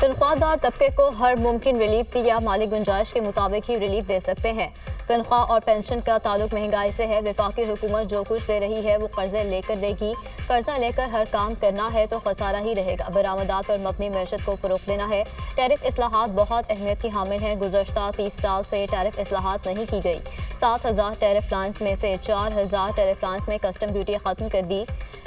तनख्वाहदार तबके को हर मुमकिन रिलीफ दी या माली गुंजाइश के मुताबिक ही रिलीफ दे सकते हैं। तनख्वाह और पेंशन का ताल्लुक महंगाई से है। वफाकी हुकूमत जो कुछ दे रही है वो कर्जे लेकर देगी। कर्जा लेकर हर काम करना है तो खसारा ही रहेगा। बरामदात पर मबनी मैशत को फरोग़ देना है। टैरिफ इस्लाहात बहुत अहमियत की हामिल हैं। गुज़श्ता 30 साल से टैरिफ इस्लाहात नहीं की गई। 7,000 टैरिफ लाइन्स में से 4,000 टैरिफ लाइन्स में कस्टम ड्यूटी खत्म कर दी।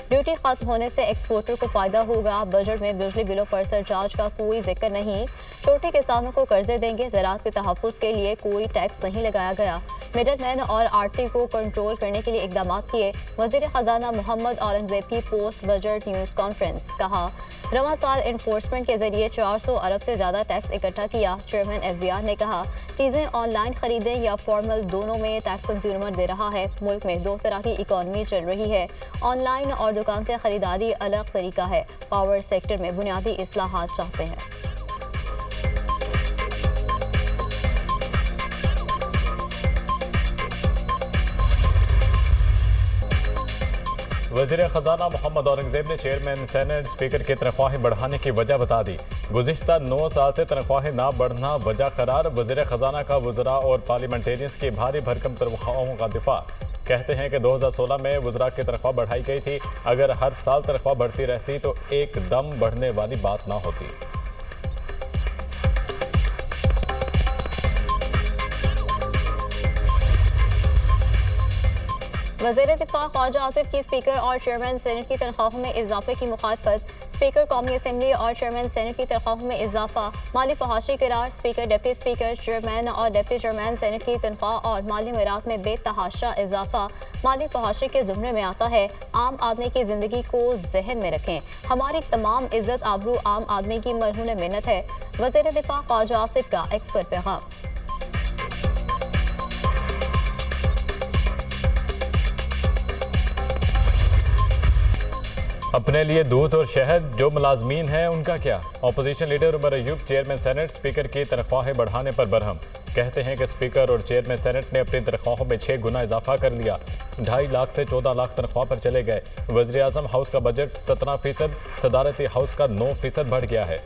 ड्यूटी खत्म होने से एक्सपोर्टर को फायदा होगा। बजट में बिजली बिलों पर सरचार्ज का कोई जिक्र नहीं। छोटे किसानों को कर्जे देंगे। ज़राअत के तहफ़्फ़ुज़ के लिए कोई टैक्स नहीं लगाया गया। मिडल मैन और आड़ती को कंट्रोल करने के लिए इक़दाम किए। वज़ीर ख़जाना मोहम्मद औरंगज़ेब की पोस्ट बजट न्यूज़ कॉन्फ्रेंस। कहा, रवां साल इन्फोर्समेंट के जरिए 400 अरब से ज़्यादा टैक्स इकट्ठा किया। चेयरमैन FBI ने कहा, चीज़ें ऑनलाइन खरीदें या फॉर्मल, दोनों में टैक्स कंज्यूमर दे रहा है। मुल्क में दो तरह की इकॉनमी चल रही है, ऑनलाइन और दुकान से खरीदारी अलग तरीका है। पावर सेक्टर में बुनियादी इस्लाहात चाहते हैं। वज़ीर ख़जाना मोहम्मद औरंगज़ेब ने चेयरमैन सेनेट स्पीकर की तनख्वाहें बढ़ाने की वजह बता दी। गुज़िश्ता 9 साल से तनख्वाहें ना बढ़ना वजह करार। वज़ीर ख़जाना का वज़रा और पार्लियामेंटेरियंस की भारी भरकम तनख्वाहों का दिफा। कहते हैं कि 2016 में वज़रा की तनख्वाह बढ़ाई गई थी। अगर हर साल तनख्वाह बढ़ती रहती तो एकदम बढ़ने वाली बात ना होती। वज़ीर दिफा ख्वाजा आसिफ की स्पीकर और चेयरमैन सेनेट की तनख्वाहों में इजाफे की मुखालफत। स्पीकर कौमी असम्बली और चेयरमैन सेनेट की तनख्वाहों में इजाफा। माली फहाशी करार। स्पीकर, डिप्टी स्पीकर, चेयरमैन और डिप्टी चेयरमैन सेनेट की तनख्वाह और माली मेरात में बेतहाशा इजाफा माली फहाशी के ज़ुमरे में आता है। आम आदमी की ज़िंदगी को जहन में रखें। हमारी तमाम इज्जत आबरू आम आदमी की मरहून मिन्नत है। वज़ीर दिफा ख्वाजा आसिफ का एक्सपर्ट पैगाम। अपने लिए दूध और शहद, जो मुलाजमीन हैं उनका क्या। Opposition leader Omar Ayub chairman senate speaker की तनख्वाहें बढ़ाने पर बरहम। कहते हैं कि स्पीकर और चेयरमैन सेनेट ने अपनी तनख्वाहों में 6 गुना इजाफा कर लिया। 2.5 लाख से 14 लाख तनख्वाह पर चले गए। वज़ीर आज़म हाउस का बजट 17%, सदारती हाउस का 9% बढ़ गया है।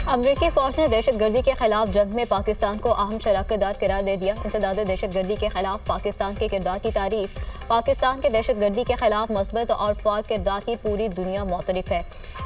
अमरीकी फौज ने दहशतगर्दी के खिलाफ जंग में पाकिस्तान को अहम शराकतदार करार दे दिया। इंसदाद दहशतगर्दी के खिलाफ पाकिस्तान के किरदार की तारीफ। पाकिस्तान के दहशतगर्दी के खिलाफ मस्बत और फाल किरदार की पूरी दुनिया मुतरिफ है।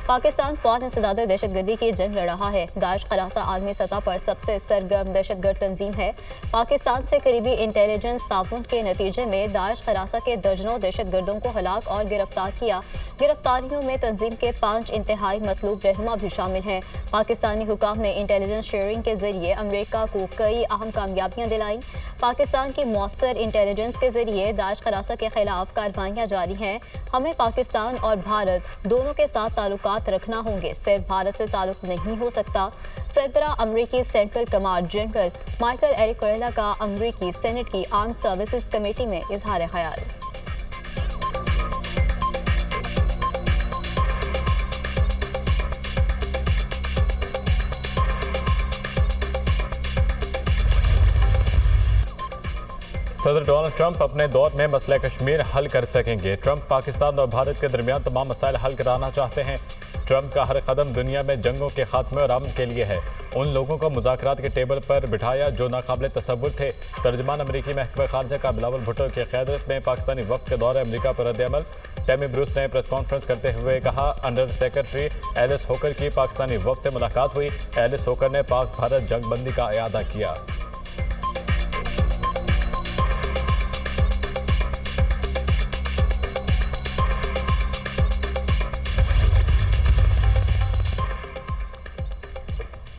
पाकिस्तान फाल इंसदाद दहशतगर्दी की जंग लड़ रहा है। दाइश खलासा आलमी सतह पर सबसे सरगर्म दहशतगर्द तंजीम है। पाकिस्तान से करीबी इंटेलिजेंस ताउन के नतीजे में दाइश खलासा के दर्जनों दहशतगर्दों को हलाक और गिरफ्तार किया। गिरफ्तारियों में तंजीम के 5 इंतहाई मतलूब रहनुमा भी शामिल हैं। पाकिस्तानी हुकाम ने इंटेलिजेंस शेयरिंग के जरिए अमेरिका को कई अहम कामयाबियां दिलाई। पाकिस्तान की मौसर इंटेलिजेंस के जरिए दाइश खलासा के खिलाफ कार्रवाइयां जारी हैं। हमें पाकिस्तान और भारत दोनों के साथ ताल्लुकात रखना होंगे, सिर्फ भारत से ताल्लुक नहीं हो सकता। सरबरा अमरीकी सेंट्रल कमांड जनरल माइकल एरिकोरेला का अमरीकी सेनेट की आर्म्ड सर्विसेज कमेटी में इजहार ख्याल। सदर डोनाल्ड ट्रंप अपने दौर में मसला कश्मीर हल कर सकेंगे। ट्रंप पाकिस्तान और भारत के दरमियान तमाम मसाइल हल कराना चाहते हैं। ट्रंप का हर कदम दुनिया में जंगों के खात्मे और अमन के लिए है। उन लोगों को मुज़ाकरात के टेबल पर बिठाया जो नाकाबिल तसव्वुर थे। तर्जमान अमरीकी महकमा खारजा का बिलावल भुट्टो की क़यादत में पाकिस्तानी वफ़द के दौरे अमरीका पर रद्द-ए-अमल। टैमी ब्रूस ने प्रेस कॉन्फ्रेंस करते हुए कहा, अंडर सेक्रेटरी एलिस होकर की पाकिस्तानी वफ़द से मुलाकात हुई। एलिस होकर ने पाक भारत जंगबंदी का इयादा किया।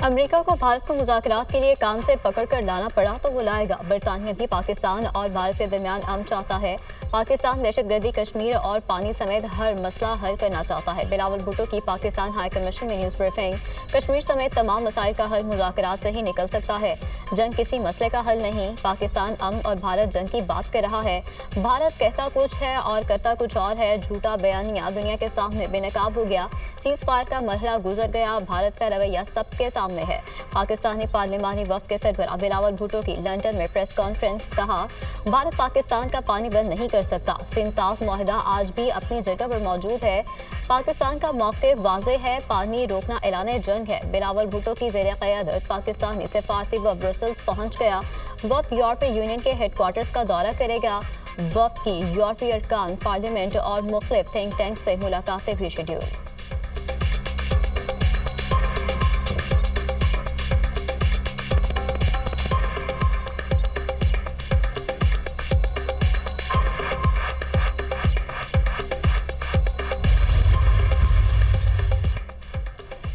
अमेरिका को भारत को मुज़ाकरात के लिए कान से पकड़ कर लाना पड़ा तो वो लाएगा। बरतानिया भी पाकिस्तान और भारत के दरमियान अमन चाहता है। पाकिस्तान दहशतगर्दी, कश्मीर और पानी समेत हर मसला हल करना चाहता है। बिलावल भुट्टो की पाकिस्तान हाई कमीशन में न्यूज़ ब्रीफिंग। कश्मीर समेत तमाम मसाइल का हल मुज़ाकरात से ही निकल सकता है। जंग किसी मसले का हल नहीं। पाकिस्तान अमन और भारत जंग की बात कर रहा है। भारत कहता कुछ है और करता कुछ और है। झूठा बयानिया दुनिया के सामने बेनकाब हो गया। सीज फायर का मरहला गुजर गया। भारत का रवैया सबके सामने है। पाकिस्तानी पार्लिमानी वफ्द के सरबराह बिलावल भुट्टो की लंदन में प्रेस कॉन्फ्रेंस। कहा, भारत पाकिस्तान का पानी बंद नहीं कर सकता। सिंताज मुआहदा आज भी अपनी जगह पर मौजूद है। पाकिस्तान का मौक़िफ़ वाज़ेह है। पानी रोकना ऐलान जंग है। बिलावल भुट्टो की ज़ेर क़यादत पाकिस्तानी सफारती वफ़द ब्रसेल्स पहुँच गया। वफ़द यूरोपीय यूनियन के हेडक्वार्टर्स का दौरा करेगा। वफ़द की यूरोपीय अरकान, पार्लियामेंट और मुख्तलिफ थिंक टैंक से मुलाकातें भी शेड्यूल।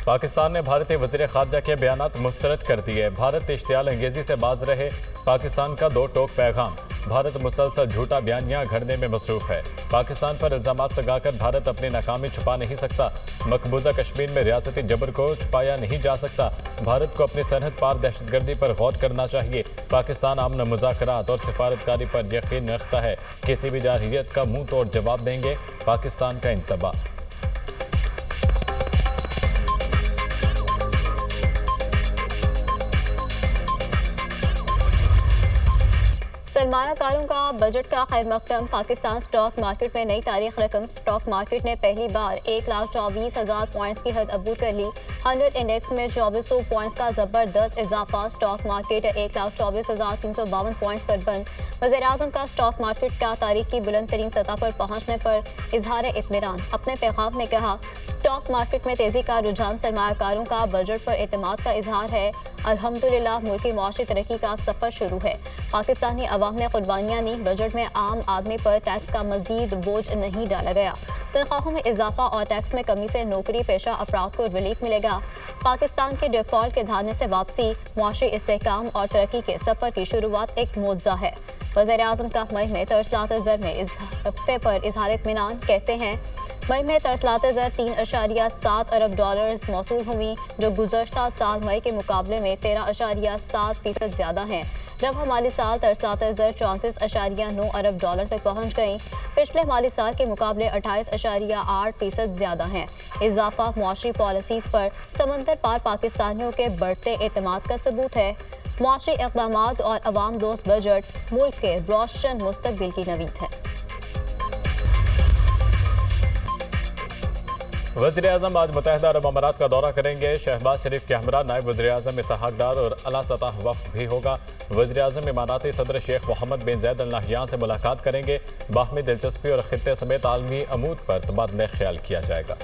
पाकिस्तान ने भारतीय वज़ीर ख़ारजा के बयानात मुस्तरद कर दिए। भारत इश्तियाल अंगेज़ी से बाज रहे। पाकिस्तान का दो टोक पैगाम। भारत मुसलसल झूठा बयानियाँ घड़ने में मसरूफ़ है। पाकिस्तान पर इल्ज़ामात लगाकर भारत अपनी नाकामी छुपा नहीं सकता। मकबूजा कश्मीर में रियासती जबर को छुपाया नहीं जा सकता। भारत को अपनी सरहद पार दहशतगर्दी पर गौर करना चाहिए। पाकिस्तान अमन, मुज़ाकरात और सिफारतकारी पर यकीन रखता है। किसी भी जारहियत का मुँह तोड़ जवाब देंगे। पाकिस्तान का इंतबाह। सरमायाकारों का बजट का खैर मकदम। पाकिस्तान स्टॉक मार्केट में नई तारीख रकम। स्टॉक मार्केट ने पहली बार 1,24,000 पॉइंट्स की हद अबूर कर ली। 100 इंडेक्स में 2400 पॉइंट्स का जबरदस्त इजाफा। स्टॉक मार्केट 1,24,352 पॉइंट्स पर बंद। वज़ीर-ए-आज़म का स्टॉक मार्केट का तारीख की बुलंद तरीन सतह पर पहुंचने पर इजहार इत्मीनान। अपने पैगाम में कहा, स्टॉक मार्केट में तेजी का रुझान सरमायाकारों का बजट पर एतमाद का इजहार है। अल्हम्दुलिल्लाह मुल्क की मुआशी तरक्की का सफ़र शुरू है। पाकिस्तानी अवाम ने कुर्बानियाँ दी। बजट में आम आदमी पर टैक्स का मजीद बोझ नहीं डाला गया। तनख्वाहों में इजाफा और टैक्स में कमी से नौकरी पेशा अफराद को रिलीफ मिलेगा। पाकिस्तान के डिफॉल्ट के धारने से वापसी, मुआशी इस्तेहकाम और तरक्की के सफ़र की शुरुआत एक मुआवजा है। वज़ीर-ए-आज़म का मई में तरसलात ज़र में इस हफ्ते पर इजहार इत्मीनान। कहते हैं, मई में तरसलात ज़र 3.7 अरब डॉलर्स मौसूल हुई, जो गुज़श्ता साल मई के मुकाबले में 13.7% ज़्यादा हैं। रबा माली साल तरसलात ज़र 34.9 अरब डॉलर तक पहुँच गई। पिछले माली साल के मुकाबले 28.8% ज़्यादा हैं। इजाफा मुआशी पॉलिसीज़ पर समंदर पार पाकिस्तानियों के बढ़ते एतमाद का सबूत है। मुआशी इक़दामात और अवाम दोस्त बजट मुल्क के रोशन मुस्तकबिल की नवीद है। वज़ीर-ए-आज़म आज मुत्तहिदा अरब अमारात का दौरा करेंगे। शहबाज शरीफ के हमरा नायब वज़ीर-ए-आज़म इसहाक डार और अला सतह वफ़द भी होगा। वज़ीर-ए-आज़म इमाराती सदर शेख मोहम्मद बिन ज़ायद अल नहयान से मुलाकात करेंगे। बाहमी दिलचस्पी और खित्ते समेत आलमी अमूद पर तबादला ख्याल किया जाएगा।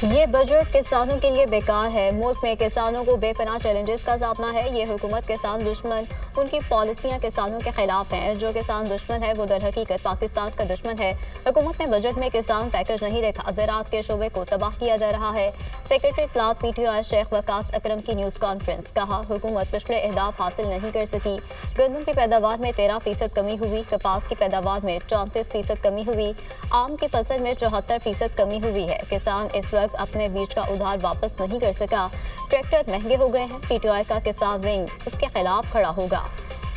ये बजट किसानों के लिए बेकार है। मुल्क में किसानों को बेपनाह चैलेंजेस का सामना है। ये हुकूमत किसान दुश्मन, उनकी पॉलिसियां किसानों के खिलाफ हैं। जो किसान दुश्मन है वो दर हकीकत पाकिस्तान का दुश्मन है। हुकूमत ने बजट में किसान पैकेज नहीं रखा। ज़राअत के शोबे को तबाह किया जा रहा है। सेक्रेटरी इत्तलात PTI शेख वकास अकरम की न्यूज़ कॉन्फ्रेंस। कहा, हुकूमत पिछले अहदाफ हासिल नहीं कर सकी। गंदम की पैदावार में 13% कमी हुई। कपास की पैदावार में 34% कमी हुई। आम की फसल में 74% कमी हुई है। किसान इस वक्त अपने बीज का उधार वापस नहीं कर सका। ट्रैक्टर महंगे हो गए हैं। PTI का किसान विंग उसके खिलाफ खड़ा होगा।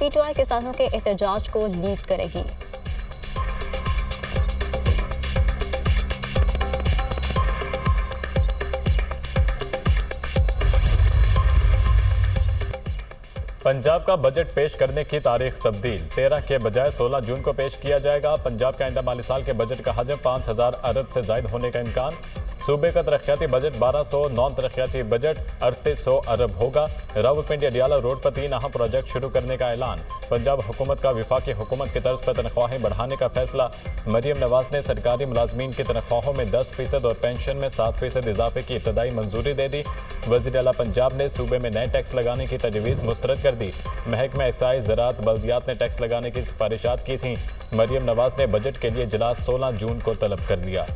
PTI किसानों के एहतजाज को लीड करेगी। पंजाब का बजट पेश करने की तारीख तब्दील। 13 के बजाय 16 जून को पेश किया जाएगा। पंजाब का आइंदा माली साल के बजट का हजम 5,000 अरब से जायद होने का इम्कान। सूबे का तरक्याती बजट 1200, नॉन तरक्याती बजट 3800 अरब होगा। रावलपिंडी अडियाला रोड पर 3 अहम प्रोजेक्ट शुरू करने का ऐलान। पंजाब हुकूमत का वफाकी हुकूमत की तर्ज पर तनख्वाहें बढ़ाने का फैसला। मरियम नवाज ने सरकारी मुलाजमीन की तनख्वाहों में 10% और पेंशन में 7% इजाफे की इब्तदाई मंजूरी दे दी। वज़ीर आला पंजाब ने सूबे में नए टैक्स लगाने की तजवीज़ मुस्तरद कर दी। महकमा एक्साइज, ज़राअत, बल्दियात ने टैक्स लगाने की सिफारिशात की थीं। मरियम नवाज ने बजट के लिए इजलास 16 जून को तलब कर दिया।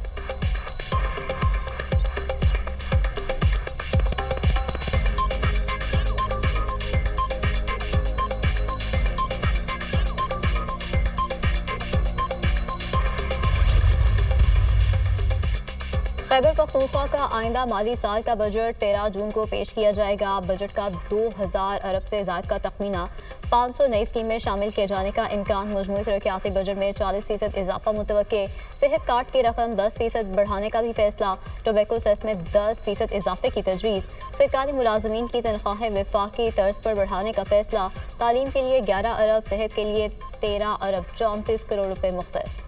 खैबर पख्तूनख्वा का आइंदा माली साल का बजट 13 जून को पेश किया जाएगा। बजट का 2000 अरब से ज़ायद का तखमीना 500 नई स्कीमें शामिल किए जाने का इम्कान। मजमूई तरक्याती बजट में 40% इजाफा मुतवक्के। सेहत कार्ड की रकम 10% बढ़ाने का भी फैसला। टोबैको सेस में 10% इजाफे की तजवीज़। सरकारी मुलाजमीन की तनख्वाहें वफाकी तर्ज पर बढ़ाने का फैसला। तालीम के लिए 11 अरब, सेहत के लिए 13 अरब 34 करोड़ रुपए मुख्तस।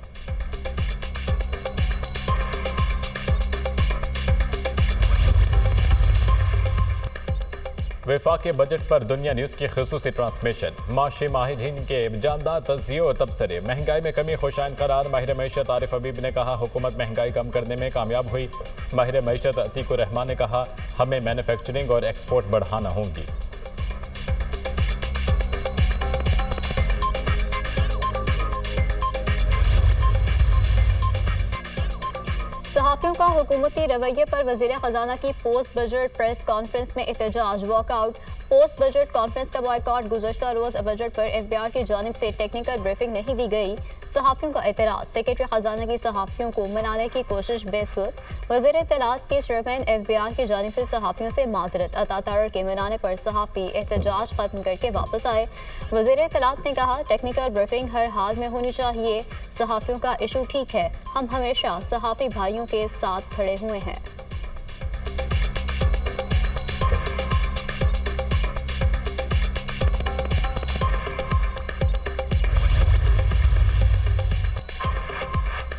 वफाकी बजट पर दुनिया न्यूज़ की खुसूसी ट्रांसमिशन। माशी माहिरीन के जानदार तज्जिये और तबसरे। महंगाई में कमी खुशाइन करार। माहिर मईशत आरिफ हबीब ने कहा हुकूमत महंगाई कम करने में कामयाब हुई। माहिर मईशत अतीकुर रहमान ने कहा हमें मैन्युफैक्चरिंग और एक्सपोर्ट बढ़ाना होगी। सहाफ़ियों का हुकूमती रवैये पर वज़ीर ख़जाना की पोस्ट बजट प्रेस कॉन्फ्रेंस में एहतजाज। वॉकआउट। पोस्ट बजट कॉन्फ्रेंस का बॉयकॉट। गुज़श्ता रोज़ बजट पर FBI की जानिब से टेक्निकल ब्रीफिंग नहीं दी गई। सहाफ़ियों का एतराज़। सेक्रेटरी ख़जाना की सहाफ़ियों को मनाने की कोशिश बेसुर। वज़ीर इत्तलात के चेयरमैन FBI की जानिब से सहाफ़ियों से माजरत। अता के मनाने पर सहाफ़ी एहतजाज खत्म करके वापस आए। वज़ीर इत्तलात ने कहा टेक्निकल ब्रीफिंग हर हाल में होनी चाहिए। सहाफ़ियों का इशू ठीक है, हम हमेशा सहाफ़ी भाइयों के साथ खड़े हुए हैं।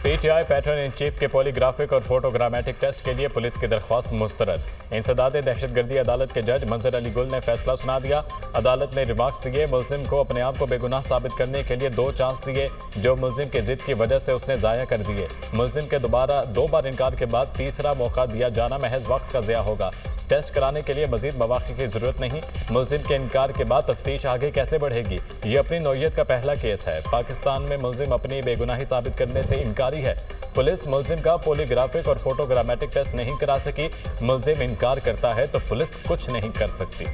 PTI पैटर्न इन चीफ के पॉलीग्राफिक और फोटोग्रामेटिक टेस्ट के लिए पुलिस की दरख्वास्त मुस्तरद। इंसदाद दहशतगर्दी अदालत के जज मंजर अली गुल ने फैसला सुना दिया। अदालत ने रिमार्क्स दिए। मुलजिम को अपने आप को बेगुनाह साबित करने के लिए 2 चांस दिए जो मुलजिम की जिद की वजह से उसने ज़ाया कर दिए। मुलजिम के 2 बार इनकार के बाद तीसरा मौका दिया जाना महज वक्त का ज़िया होगा। टेस्ट कराने के लिए मजीद मवाक़े की जरूरत नहीं। मुलजिम के इनकार के बाद तफ्तीश आगे कैसे बढ़ेगी? ये अपनी नौयत का पहला केस है। पाकिस्तान में मुलजिम अपनी बेगुनाही साबित करने से इनकारी है। पुलिस मुलजिम का पॉलीग्राफिक और फोटोग्रामेटिक टेस्ट नहीं करा सकी। मुलजिम इनकार करता है तो पुलिस कुछ नहीं कर सकती।